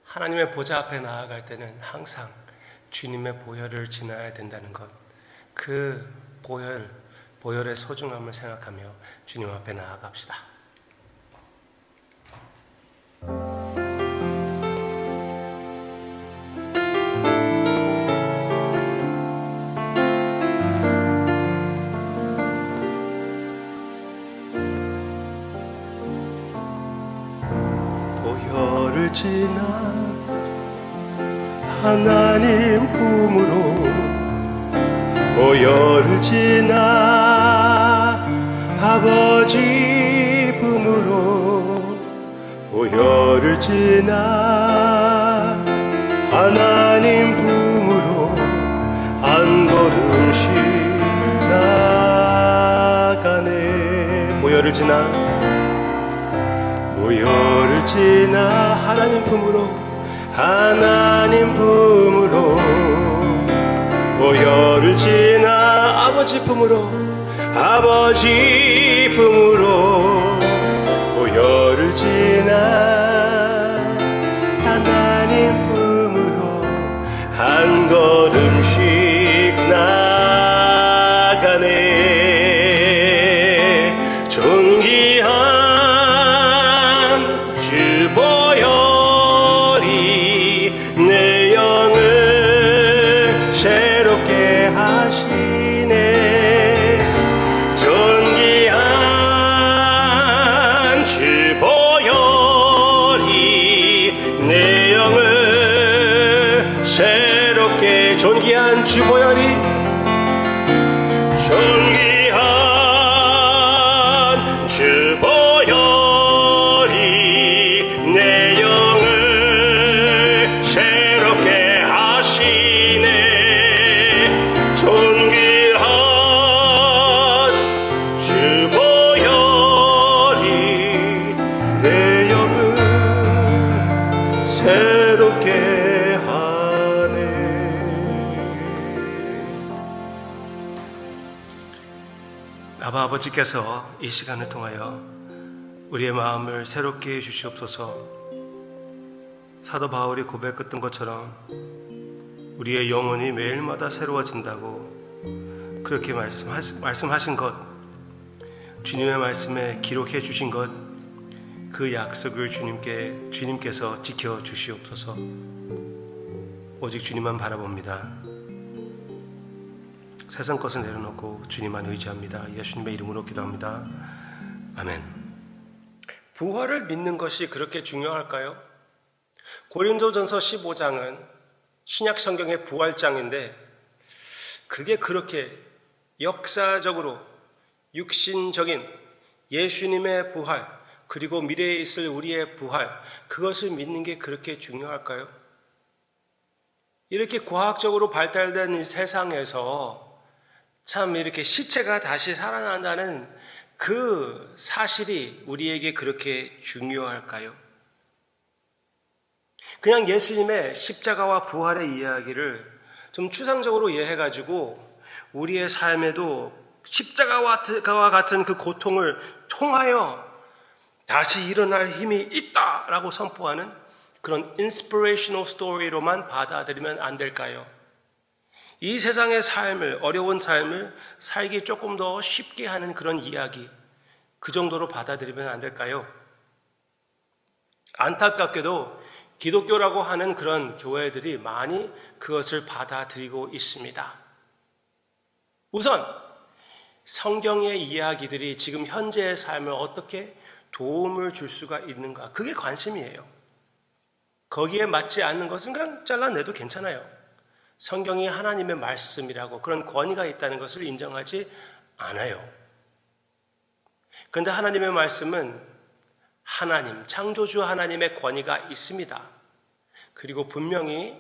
하나님의 보좌 앞에 나아갈 때는 항상 주님의 보혈을 지나야 된다는 것, 그 보혈의 소중함을 생각하며 주님 앞에 나아갑시다. 보혈을 지나 하나님 품으로, 보혈을 지나 아버지 품으로, 보혈을 지나 하나님 품으로 한 걸음씩 나가네. 보혈을 지나 하나님 품으로, 하나님 품으로, 보혈을 지나 아버지 품으로, 아버지 품으로, 보혈을 지나 하나님 품으로 한 걸음씩 나가네. 존귀한 주 보혈이 내 영을 새롭게 하시네. 존귀한 주 보혈이 내 영을 새롭게, 존귀한 주 보혈이, 존귀한 주 보혈이 내 영을 새롭게 하시네. 존귀한 주 보혈이 내 영을 새롭게 하네. 아바 아버지께서 이 시간을 통하여 우리의 마음을 새롭게 해주시옵소서. 사도 바울이 고백했던 것처럼 우리의 영혼이 매일마다 새로워진다고 그렇게 말씀하신 것, 주님의 말씀에 기록해 주신 것, 그 약속을 주님께서 지켜주시옵소서. 오직 주님만 바라봅니다. 세상 것을 내려놓고 주님만 의지합니다. 예수님의 이름으로 기도합니다. 아멘. 부활을 믿는 것이 그렇게 중요할까요? 고린도전서 15장은 신약 성경의 부활장인데, 그게 그렇게 역사적으로 육신적인 예수님의 부활, 그리고 미래에 있을 우리의 부활, 그것을 믿는 게 그렇게 중요할까요? 이렇게 과학적으로 발달된 이 세상에서 참 이렇게 시체가 다시 살아난다는 그 사실이 우리에게 그렇게 중요할까요? 그냥 예수님의 십자가와 부활의 이야기를 좀 추상적으로 이해해가지고 우리의 삶에도 십자가와 같은 그 고통을 통하여 다시 일어날 힘이 있다라고 선포하는 그런 인스피레이셔널 스토리로만 받아들이면 안 될까요? 이 세상의 삶을, 어려운 삶을 살기 조금 더 쉽게 하는 그런 이야기, 그 정도로 받아들이면 안 될까요? 안타깝게도 기독교라고 하는 그런 교회들이 많이 그것을 받아들이고 있습니다. 우선 성경의 이야기들이 지금 현재의 삶을 어떻게 도움을 줄 수가 있는가, 그게 관심이에요. 거기에 맞지 않는 것은 그냥 잘라내도 괜찮아요. 성경이 하나님의 말씀이라고 그런 권위가 있다는 것을 인정하지 않아요. 그런데 하나님의 말씀은 하나님, 창조주 하나님의 권위가 있습니다. 그리고 분명히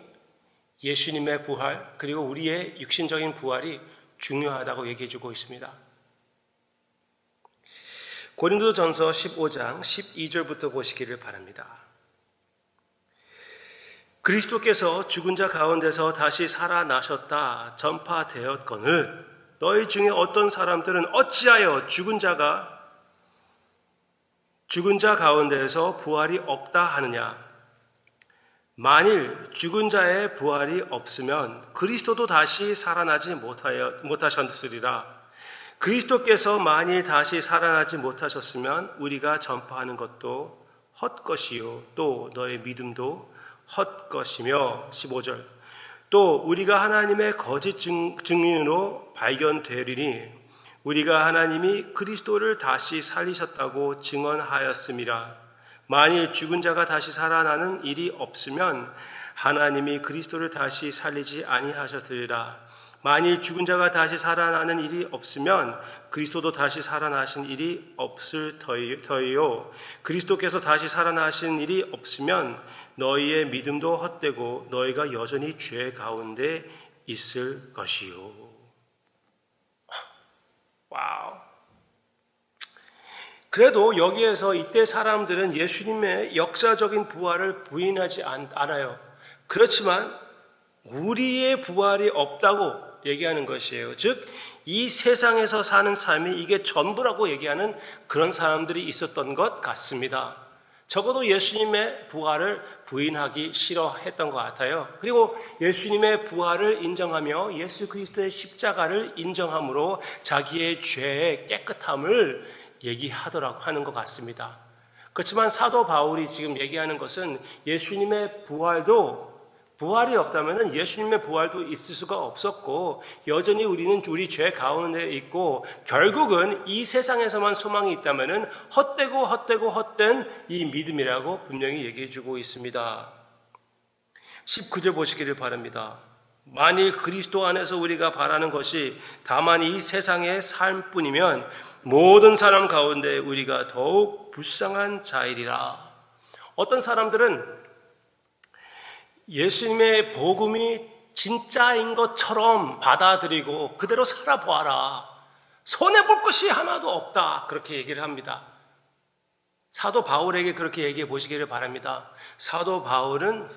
예수님의 부활, 그리고 우리의 육신적인 부활이 중요하다고 얘기해주고 있습니다. 고린도전서 15장 12절부터 보시기를 바랍니다. 그리스도께서 죽은 자 가운데서 다시 살아나셨다 전파되었거늘 너희 중에 어떤 사람들은 어찌하여 죽은 자 가운데에서 부활이 없다 하느냐. 만일 죽은 자의 부활이 없으면 그리스도도 다시 살아나지 못하셨으리라. 그리스도께서 만일 다시 살아나지 못하셨으면 우리가 전파하는 것도 헛것이요 또 너의 믿음도 헛것이며 15절 또 우리가 하나님의 거짓 증인으로 발견되리니 우리가 하나님이 그리스도를 다시 살리셨다고 증언하였음이라. 만일 죽은 자가 다시 살아나는 일이 없으면 하나님이 그리스도를 다시 살리지 아니하셨으리라. 만일 죽은 자가 다시 살아나는 일이 없으면 그리스도도 다시 살아나신 일이 없을 터이요. 그리스도께서 다시 살아나신 일이 없으면 너희의 믿음도 헛되고 너희가 여전히 죄 가운데 있을 것이요. 와우. 그래도 여기에서 이때 사람들은 예수님의 역사적인 부활을 부인하지 않아요. 그렇지만 우리의 부활이 없다고 얘기하는 것이에요. 즉, 이 세상에서 사는 삶이 이게 전부라고 얘기하는 그런 사람들이 있었던 것 같습니다. 적어도 예수님의 부활을 부인하기 싫어했던 것 같아요. 그리고 예수님의 부활을 인정하며 예수 그리스도의 십자가를 인정함으로 자기의 죄의 깨끗함을 얘기하더라고 하는 것 같습니다. 그렇지만 사도 바울이 지금 얘기하는 것은 예수님의 부활이 없다면 예수님의 부활도 있을 수가 없었고 여전히 우리는 우리 죄 가운데 있고 결국은 이 세상에서만 소망이 있다면 헛된 이 믿음이라고 분명히 얘기해 주고 있습니다. 19절 보시기를 바랍니다. 만일 그리스도 안에서 우리가 바라는 것이 다만 이 세상의 삶뿐이면 모든 사람 가운데 우리가 더욱 불쌍한 자이리라. 어떤 사람들은 예수님의 복음이 진짜인 것처럼 받아들이고 그대로 살아보아라. 손해볼 것이 하나도 없다. 그렇게 얘기를 합니다. 사도 바울에게 그렇게 얘기해 보시기를 바랍니다. 사도 바울은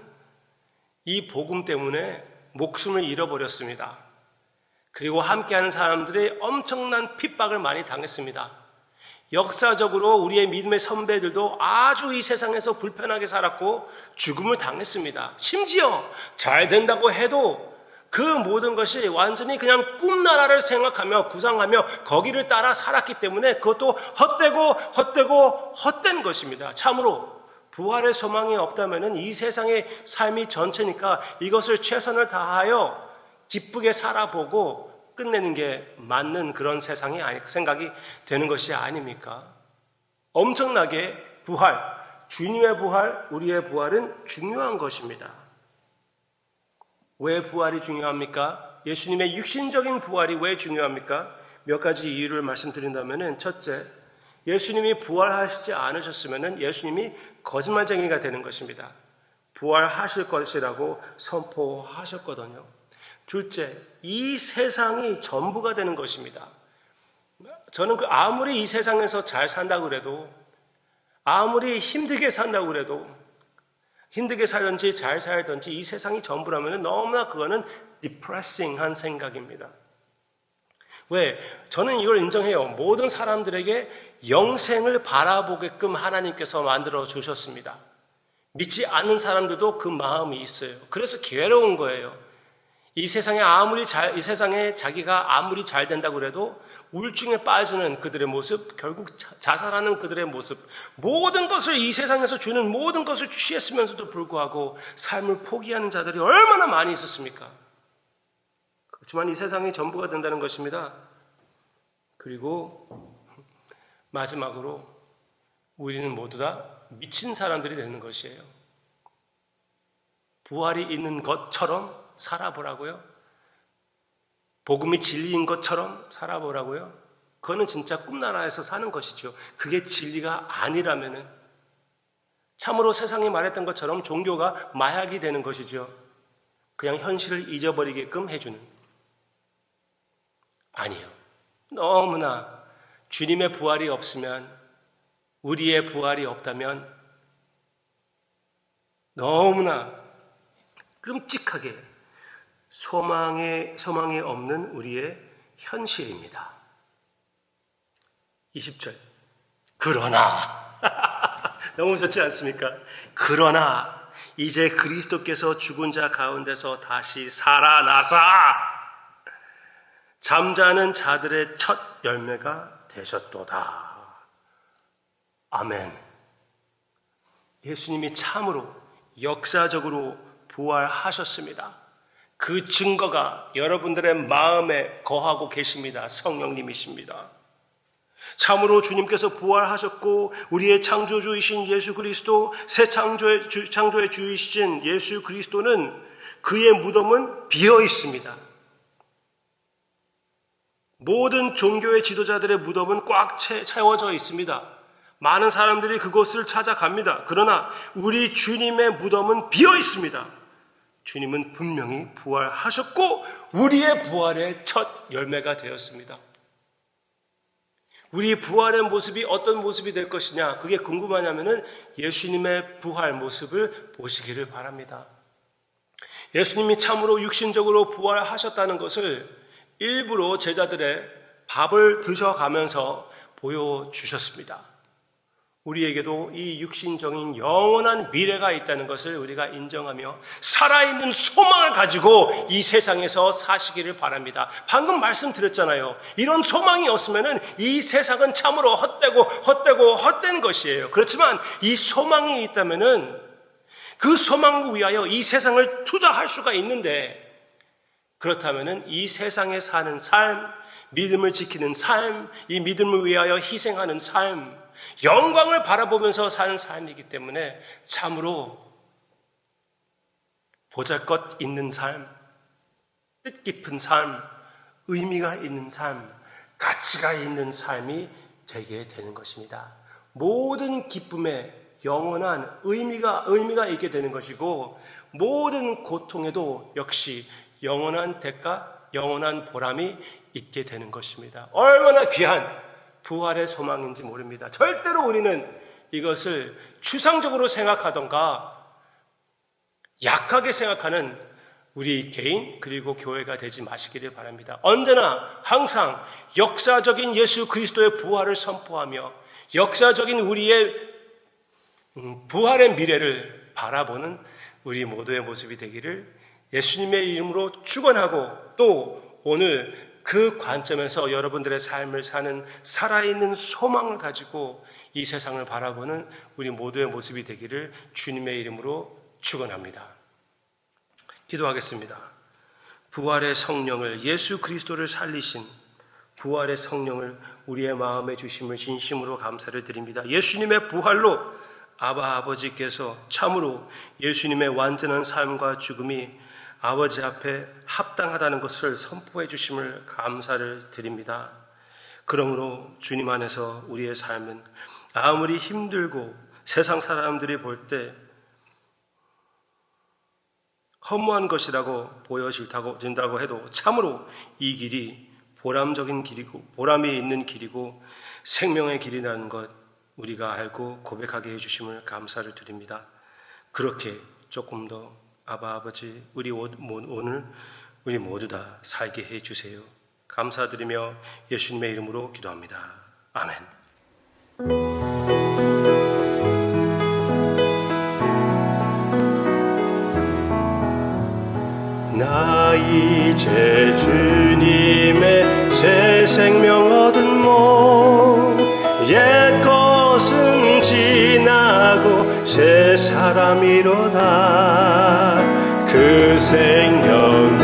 이 복음 때문에 목숨을 잃어버렸습니다. 그리고 함께하는 사람들이 엄청난 핍박을 많이 당했습니다. 역사적으로 우리의 믿음의 선배들도 아주 이 세상에서 불편하게 살았고 죽음을 당했습니다. 심지어 잘 된다고 해도 그 모든 것이 완전히 그냥 꿈나라를 생각하며 구상하며 거기를 따라 살았기 때문에 그것도 헛된 것입니다. 참으로 부활의 소망이 없다면 이 세상의 삶이 전체니까 이것을 최선을 다하여 기쁘게 살아보고 끝내는 게 맞는 그런 세상이 생각이 되는 것이 아닙니까? 엄청나게 주님의 부활, 우리의 부활은 중요한 것입니다. 왜 부활이 중요합니까? 예수님의 육신적인 부활이 왜 중요합니까? 몇 가지 이유를 말씀드린다면 첫째, 예수님이 부활하시지 않으셨으면 예수님이 거짓말쟁이가 되는 것입니다. 부활하실 것이라고 선포하셨거든요. 둘째, 이 세상이 전부가 되는 것입니다. 저는 아무리 이 세상에서 잘 산다고 그래도 아무리 힘들게 산다고 그래도 힘들게 살든지 잘 살든지 이 세상이 전부라면 너무나 그거는 디프레싱한 생각입니다. 왜? 저는 이걸 인정해요. 모든 사람들에게 영생을 바라보게끔 하나님께서 만들어 주셨습니다. 믿지 않는 사람들도 그 마음이 있어요. 그래서 괴로운 거예요. 이 세상에 자기가 아무리 잘 된다고 그래도 우울증에 빠지는 그들의 모습, 결국 자살하는 그들의 모습, 모든 것을 이 세상에서 주는 모든 것을 취했으면서도 불구하고 삶을 포기하는 자들이 얼마나 많이 있었습니까? 그렇지만 이 세상이 전부가 된다는 것입니다. 그리고 마지막으로 우리는 모두 다 미친 사람들이 되는 것이에요. 부활이 있는 것처럼 살아보라고요? 복음이 진리인 것처럼 살아보라고요? 그거는 진짜 꿈나라에서 사는 것이죠. 그게 진리가 아니라면은 참으로 세상이 말했던 것처럼 종교가 마약이 되는 것이죠. 그냥 현실을 잊어버리게끔 해주는. 아니요. 너무나 주님의 부활이 없으면, 우리의 부활이 없다면 너무나 끔찍하게 소망이 없는 우리의 현실입니다. 20절. 그러나 너무 좋지 않습니까? 그러나 이제 그리스도께서 죽은 자 가운데서 다시 살아나사 잠자는 자들의 첫 열매가 되셨도다. 아멘. 예수님이 참으로 역사적으로 부활하셨습니다. 그 증거가 여러분들의 마음에 거하고 계십니다. 성령님이십니다. 참으로 주님께서 부활하셨고 우리의 창조주이신 예수 그리스도, 새 창조의 주이신 예수 그리스도는 그의 무덤은 비어 있습니다. 모든 종교의 지도자들의 무덤은 꽉 채워져 있습니다. 많은 사람들이 그곳을 찾아갑니다. 그러나 우리 주님의 무덤은 비어 있습니다. 주님은 분명히 부활하셨고 우리의 부활의 첫 열매가 되었습니다. 우리 부활의 모습이 어떤 모습이 될 것이냐, 그게 궁금하냐면은 예수님의 부활 모습을 보시기를 바랍니다. 예수님이 참으로 육신적으로 부활하셨다는 것을 일부러 제자들의 밥을 드셔가면서 보여주셨습니다. 우리에게도 이 육신적인 영원한 미래가 있다는 것을 우리가 인정하며 살아있는 소망을 가지고 이 세상에서 사시기를 바랍니다. 방금 말씀드렸잖아요. 이런 소망이 없으면 이 세상은 참으로 헛된 것이에요. 그렇지만 이 소망이 있다면 그 소망을 위하여 이 세상을 투자할 수가 있는데, 그렇다면 이 세상에 사는 삶, 믿음을 지키는 삶, 이 믿음을 위하여 희생하는 삶, 영광을 바라보면서 사는 삶이기 때문에 참으로 보잘것 있는 삶, 뜻깊은 삶, 의미가 있는 삶, 가치가 있는 삶이 되게 되는 것입니다. 모든 기쁨에 영원한 의미가 있게 되는 것이고, 모든 고통에도 역시 영원한 대가, 영원한 보람이 있게 되는 것입니다. 얼마나 귀한 부활의 소망인지 모릅니다. 절대로 우리는 이것을 추상적으로 생각하던가 약하게 생각하는 우리 개인 그리고 교회가 되지 마시기를 바랍니다. 언제나 항상 역사적인 예수 그리스도의 부활을 선포하며 역사적인 우리의 부활의 미래를 바라보는 우리 모두의 모습이 되기를 예수님의 이름으로 축원하고, 또 오늘 그 관점에서 여러분들의 삶을 사는 살아있는 소망을 가지고 이 세상을 바라보는 우리 모두의 모습이 되기를 주님의 이름으로 축원합니다. 기도하겠습니다. 부활의 성령을, 예수 그리스도를 살리신 부활의 성령을 우리의 마음에 주심을 진심으로 감사를 드립니다. 예수님의 부활로 아버지께서 참으로 예수님의 완전한 삶과 죽음이 아버지 앞에 합당하다는 것을 선포해 주심을 감사를 드립니다. 그러므로 주님 안에서 우리의 삶은 아무리 힘들고 세상 사람들이 볼 때 허무한 것이라고 보여진다고 해도 참으로 이 길이 보람적인 길이고 보람이 있는 길이고 생명의 길이라는 것 우리가 알고 고백하게 해주심을 감사를 드립니다. 그렇게 조금 더 아버지 우리 오늘 우리 모두 다 살게 해주세요. 감사드리며 예수님의 이름으로 기도합니다. 아멘. 나 이제 주님의 새 생명 얻은 몸, 옛 것은 지나고 새 사람이로다. 그 생명